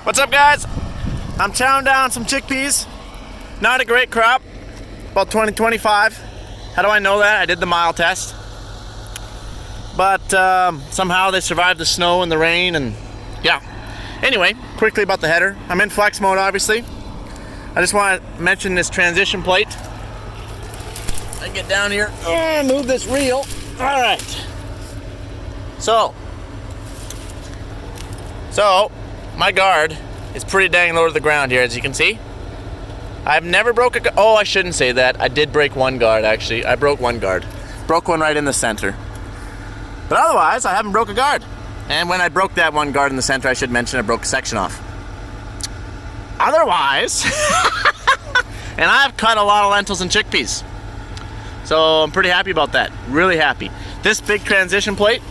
What's up, guys? I'm chowing down some chickpeas. Not a great crop, about 20-25. How do I know that? I did the mile test. But somehow they survived the snow and the rain, and yeah. Anyway, quickly about the header. I'm in flex mode, obviously. I just want to mention this transition plate. I get down here and move this reel. All right. So my guard is pretty dang low to the ground here, as you can see. I've never broke a... Oh, I shouldn't say that. I did break one guard, actually. I broke one guard. Broke one right in the center. But otherwise, I haven't broke a guard. And when I broke that one guard in the center, I should mention I broke a section off. Otherwise... and I've cut a lot of lentils and chickpeas. So I'm pretty happy about that. Really happy. This big transition plate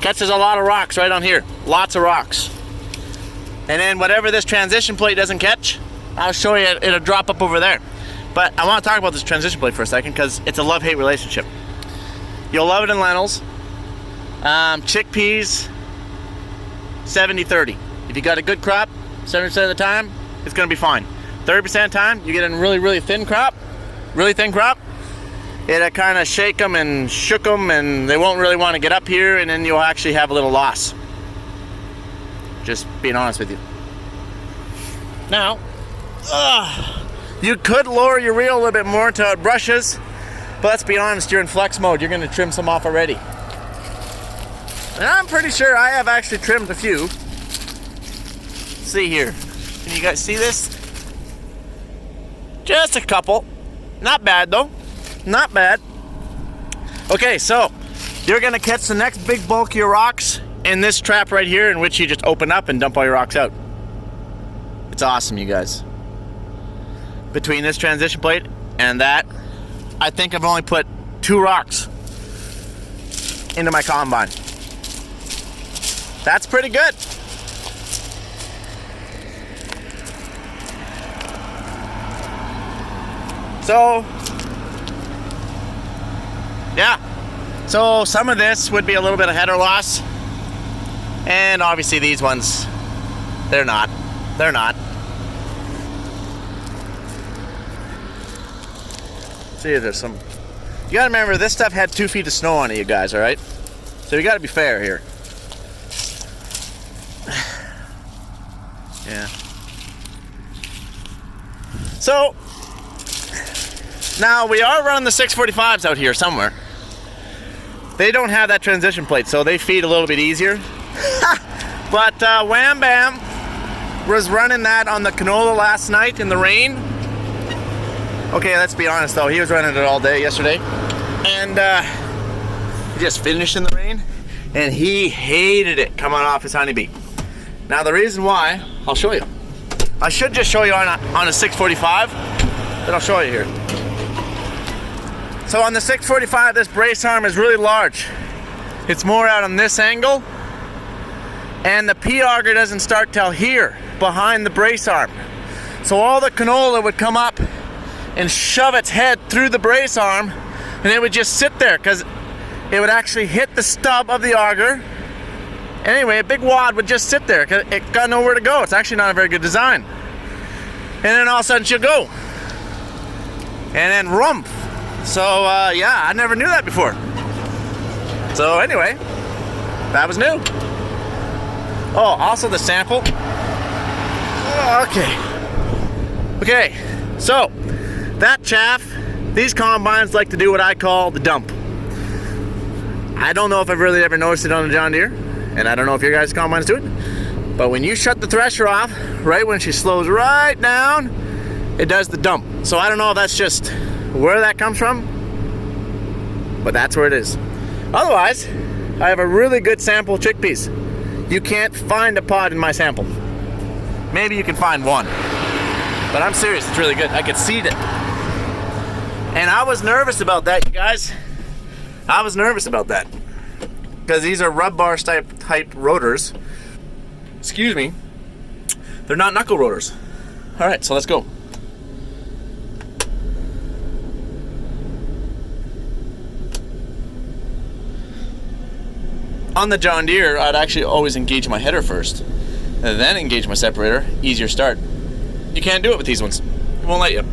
catches a lot of rocks right on here. Lots of rocks. And then whatever this transition plate doesn't catch, I'll show you, it'll drop up over there. But I want to talk about this transition plate for a second because it's a love-hate relationship. You'll love it in lentils. Chickpeas, 70-30. If you got a good crop, 70% of the time, it's going to be fine. 30% of the time, you get a really thin crop, it'll kind of shake them and shook them, and they won't really want to get up here, and then you'll actually have a little loss. Just being honest with you. Now, you could lower your reel a little bit more until it brushes, but let's be honest, you're in flex mode. You're going to trim some off already. And I'm pretty sure I have actually trimmed a few. Let's see here. Can you guys see this? Just a couple. Not bad though. Not bad. Okay, so you're going to catch the next big bulk of your rocks in this trap right here, in which you just open up and dump all your rocks out. It's awesome, you guys. Between this transition plate and that, I think I've only put 2 rocks into my combine. That's pretty good. So, yeah. So some of this would be a little bit of header loss. And obviously these ones, they're not. They're not. See, there's some... You gotta remember, this stuff had 2 feet of snow on it, you guys, alright? So you gotta be fair here. Yeah. So, now we are running the 645s out here somewhere. They don't have that transition plate, so they feed a little bit easier. But Wham Bam was running that on the canola last night in the rain. Okay, let's be honest though, he was running it all day yesterday. And he just finished in the rain, and he hated it coming off his honeybee. Now the reason why, I'll show you. I should just show you on a 645, but I'll show you here. So on the 645, this brace arm is really large. It's more out on this angle, and the P auger doesn't start till here, behind the brace arm. So all the canola would come up and shove its head through the brace arm, and it would just sit there because it would actually hit the stub of the auger. Anyway, a big wad would just sit there because it got nowhere to go. It's actually not a very good design. And then all of a sudden she'll go. And then rumph. So yeah, I never knew that before. So anyway, that was new. Oh, also the sample. Okay, so that chaff, these combines like to do what I call the dump. I don't know if I've really ever noticed it on a John Deere, and I don't know if your guys' combines do it, but when you shut the thresher off, right when she slows right down, it does the dump. So I don't know if that's just where that comes from, but that's where it is. Otherwise, I have a really good sample of chickpeas. You can't find a pod in my sample. Maybe you can find one, but I'm serious, it's really good. I could seed it. And I was nervous about that, you guys. I was nervous about that because these are rub bar type rotors. Excuse me. They're not knuckle rotors. All right, so let's go. On the John Deere, I'd actually always engage my header first. then engage my separator, easier start. You can't do it with these ones. It won't let you.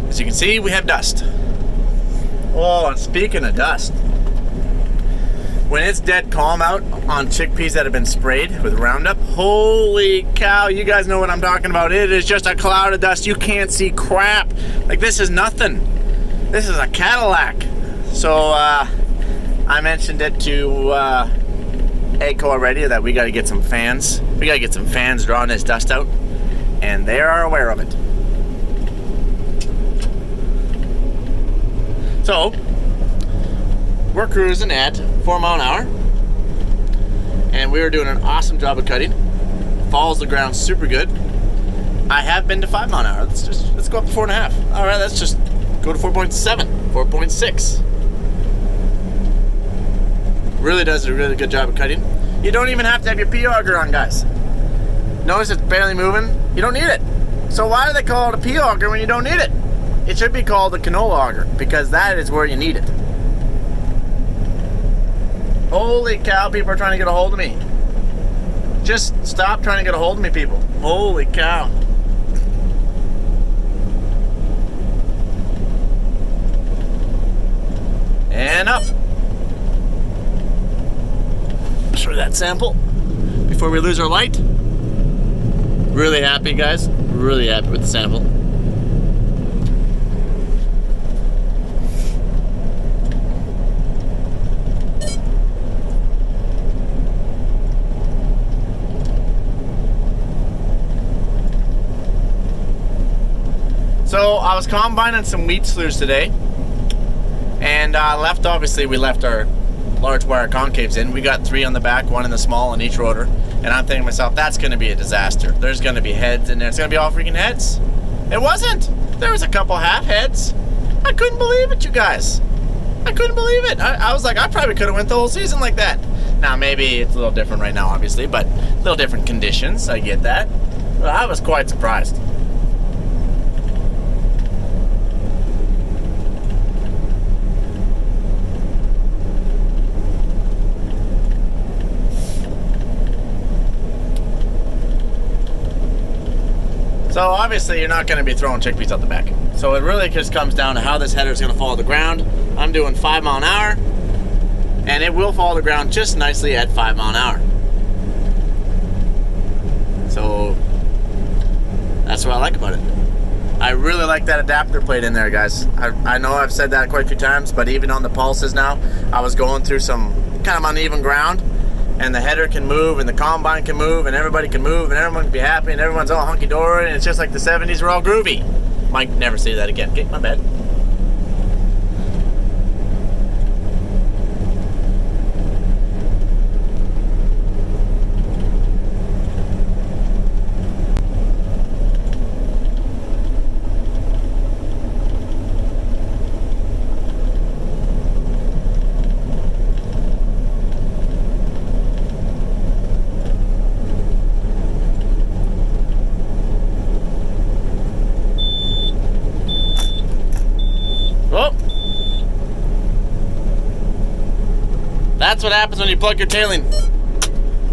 As you can see, we have dust. Oh, and speaking of dust, when it's dead calm out on chickpeas that have been sprayed with Roundup, holy cow, you guys know what I'm talking about. It is just a cloud of dust. You can't see crap. Like, this is nothing. This is a Cadillac. So, I mentioned it to AGCO already that we got to get some fans. We got to get some fans drawing this dust out, and they are aware of it. So, we're cruising at 4 mile an hour, and we were doing an awesome job of cutting. Follows the ground super good. I have been to 5 mile an hour. Let's go up to 4.5. All right, let's just go to 4.7, 4.6. Really does a really good job of cutting. You don't even have to have your P auger on, guys. Notice it's barely moving. You don't need it. So why do they call it a P auger when you don't need it? It should be called a canola auger, because that is where you need it. Holy cow, people are trying to get a hold of me. Just stop trying to get a hold of me, people. Holy cow. And up. Show that sample before we lose our light. Really happy, guys. Really happy with the sample. So I was combining some wheat slews today, and we left our large wire concaves in. We got 3 on the back, 1 in the small on each rotor, and I'm thinking to myself, that's going to be a disaster. There's going to be heads in there. It's going to be all freaking heads. It wasn't. There was a couple half heads. I couldn't believe it, you guys. I couldn't believe it. I was like, I probably could have went the whole season like that. Now maybe it's a little different right now, obviously, but a little different conditions. I get that. But I was quite surprised. So obviously you're not going to be throwing chickpeas out the back. So it really just comes down to how this header is going to fall to the ground. I'm doing 5 mile an hour, and it will fall to the ground just nicely at 5 mile an hour. So that's what I like about it. I really like that adapter plate in there, guys. I know I've said that quite a few times, but even on the pulses now, I was going through some kind of uneven ground, and the header can move, and the combine can move, and everybody can move, and everyone can be happy, and everyone's all hunky-dory, and it's just like the 70s were all groovy. Might never say that again. Okay, my bad. That's what happens when you plug your tailing.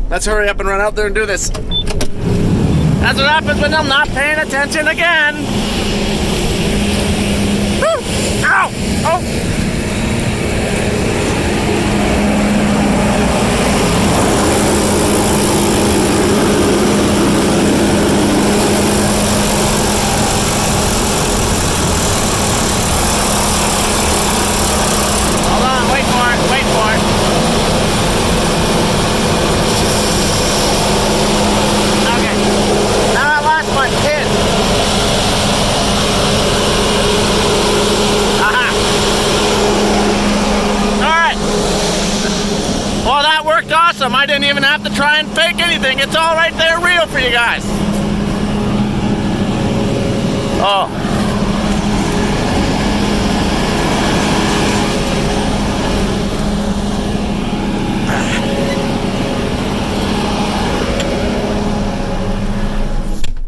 Let's hurry up and run out there and do this. That's what happens when I'm not paying attention again. Woo! Ow! Oh! Awesome. I didn't even have to try and fake anything. It's all right there real for you guys. Oh.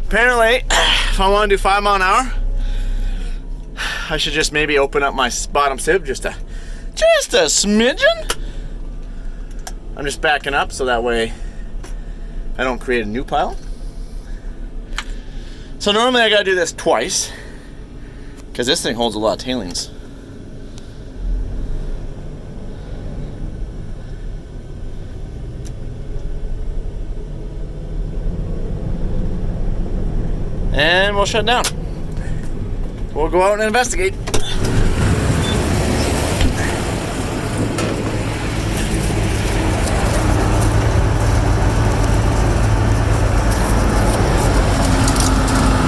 Apparently, if I want to do 5 mile an hour, I should just maybe open up my bottom sieve just a smidgen. I'm just backing up so that way I don't create a new pile. So normally I gotta do this twice because this thing holds a lot of tailings. And we'll shut down. We'll go out and investigate.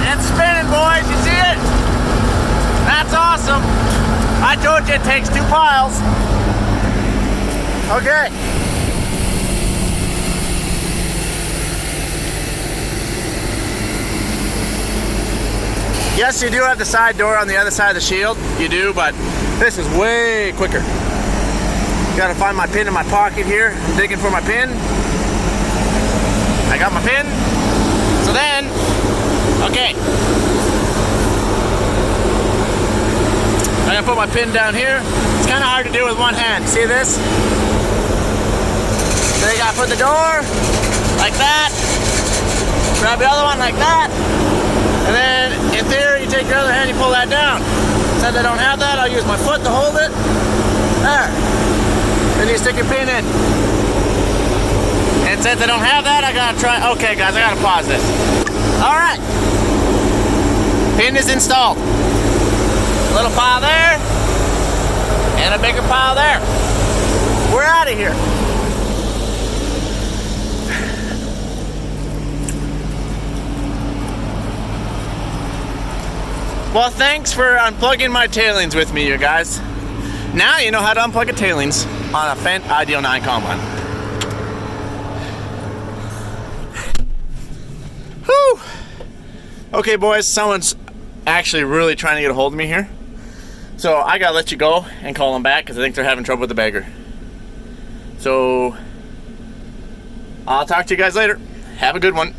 It's spinning, boys. You see it? That's awesome. I told you it takes 2 piles. Okay. Yes, you do have the side door on the other side of the shield. You do, but this is way quicker. Gotta find my pin in my pocket here. I'm digging for my pin. I got my pin. So then, okay. I'm gonna put my pin down here. It's kind of hard to do with one hand. See this? So you gotta put the door like that. Grab the other one like that. And then, in theory, you take your other hand, you pull that down. Since I don't have that, I'll use my foot to hold it. There. Then you stick your pin in. And since I don't have that, I gotta try. Okay, guys, I gotta pause this. All right. Pin is installed. A little pile there, and a bigger pile there. We're out of here. Well, thanks for unplugging my tailings with me, you guys. Now you know how to unplug a tailings on a Fendt Ideal 9 combine. Whew. Okay, boys, someone's actually really trying to get a hold of me here. So I gotta let you go and call them back because I think they're having trouble with the bagger. So I'll talk to you guys later. Have a good one.